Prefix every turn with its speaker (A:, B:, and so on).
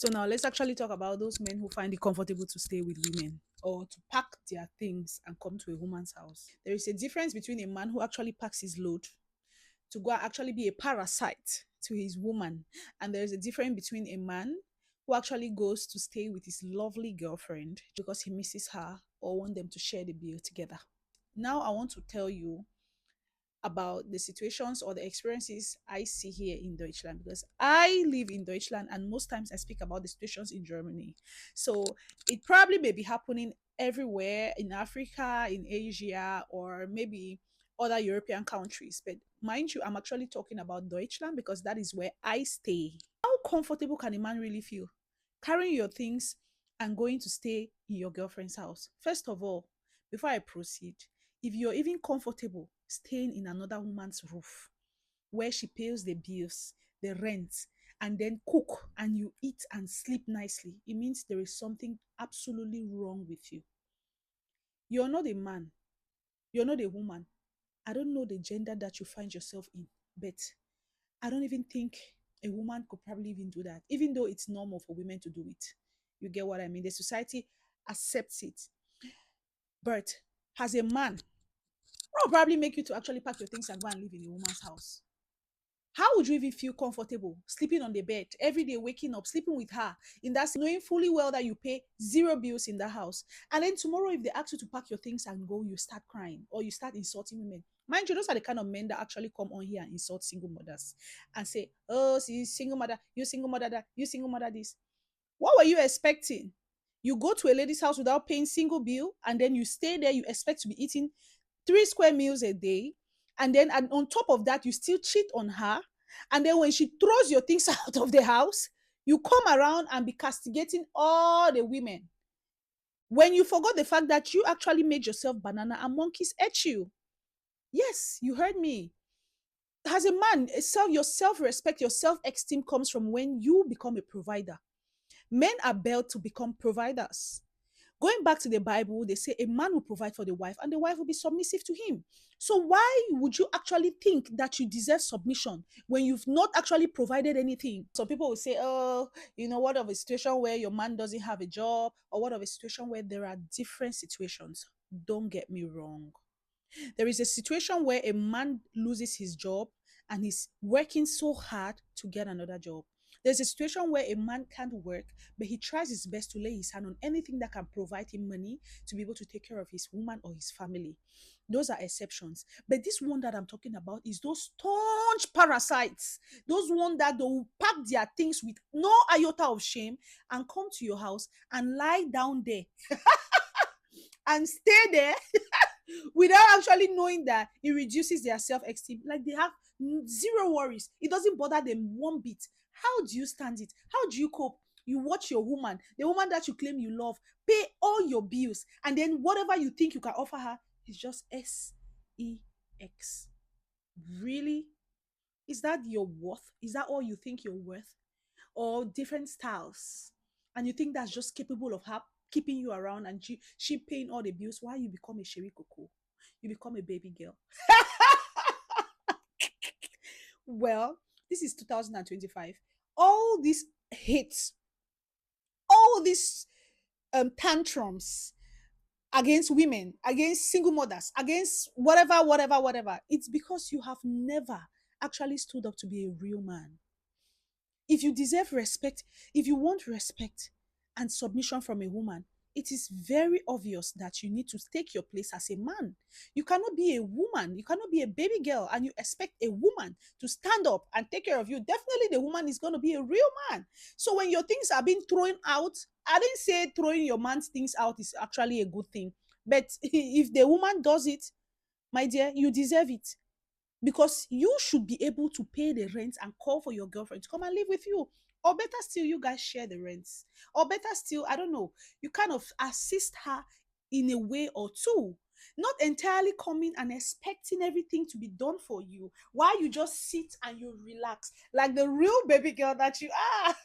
A: So now let's actually talk about those men who find it comfortable to stay with women or to pack their things and come to a woman's house. There is a difference between a man who actually packs his load to go and actually be a parasite to his woman, and there is a difference between a man who actually goes to stay with his lovely girlfriend because he misses her or want them to share the bill together. Now I want to tell you about the situations or the experiences I see here in Deutschland because I live in Deutschland and most times I speak about the situations in Germany. So it probably may be happening everywhere in Africa, in Asia, or maybe other European countries. But mind you, I'm actually talking about Deutschland because that is where I stay. How comfortable can a man really feel carrying your things and going to stay in your girlfriend's house? First of all, before I proceed, if you're even comfortable staying in another woman's roof where she pays the bills, the rent, and then cook and you eat and sleep nicely, it means there is something absolutely wrong with you. You're not a man, you're not a woman. I don't know the gender that you find yourself in, but I don't even think a woman could probably even do that, even though it's normal for women to do it. You get what I mean? The society accepts it. But as a man, what will probably make you to actually pack your things and go and live in a woman's house? How would you even feel comfortable sleeping on the bed every day, waking up, sleeping with her in that, knowing fully well that you pay zero bills in the house? And then tomorrow, if they ask you to pack your things and go, you start crying or you start insulting women. Mind you, those are the kind of men that actually come on here and insult single mothers and say, oh, see, single mother, you single mother that, you single mother this. What were you expecting? You go to a lady's house without paying single bill, and then you stay there, you expect to be eating 3 square meals a day, and on top of that you still cheat on her, and then when she throws your things out of the house, you come around and be castigating all the women when you forgot the fact that you actually made yourself banana and monkeys ate you. Yes, you heard me. As a man, your self-respect, your self-esteem comes from when you become a provider. Men are built to become providers. Going back to the Bible, they say a man will provide for the wife and the wife will be submissive to him. So why would you actually think that you deserve submission when you've not actually provided anything? Some people will say, oh, what of a situation where your man doesn't have a job, or what of a situation where there are different situations? Don't get me wrong. There is a situation where a man loses his job and he's working so hard to get another job. There's a situation where a man can't work, but he tries his best to lay his hand on anything that can provide him money to be able to take care of his woman or his family. Those are exceptions. But this one that I'm talking about is those staunch parasites, those ones that they will pack their things with no iota of shame and come to your house and lie down there and stay there without actually knowing that it reduces their self-esteem. Like they have zero worries. It doesn't bother them one bit. How do you stand it? How do you cope? You watch your woman, the woman that you claim you love, pay all your bills, and then whatever you think you can offer her is just sex. Really? Is that your worth? Is that all you think you're worth? Or different styles? And you think that's just capable of her keeping you around and she paying all the bills while you become a sherry cocoa? You become a baby girl. Well, this is 2025. All these hits, all these tantrums against women, against single mothers, against whatever, it's because you have never actually stood up to be a real man. If you deserve respect, if you want respect and submission from a woman, it is very obvious that you need to take your place as a man. You cannot be a woman, you cannot be a baby girl, and you expect a woman to stand up and take care of you. Definitely, the woman is going to be a real man. So, when your things are being thrown out, I didn't say throwing your man's things out is actually a good thing. But if the woman does it, my dear, you deserve it because you should be able to pay the rent and call for your girlfriend to come and live with you. Or better still, you guys share the rents. Or better still, I don't know, you kind of assist her in a way or two. Not entirely coming and expecting everything to be done for you while you just sit and you relax like the real baby girl that you are.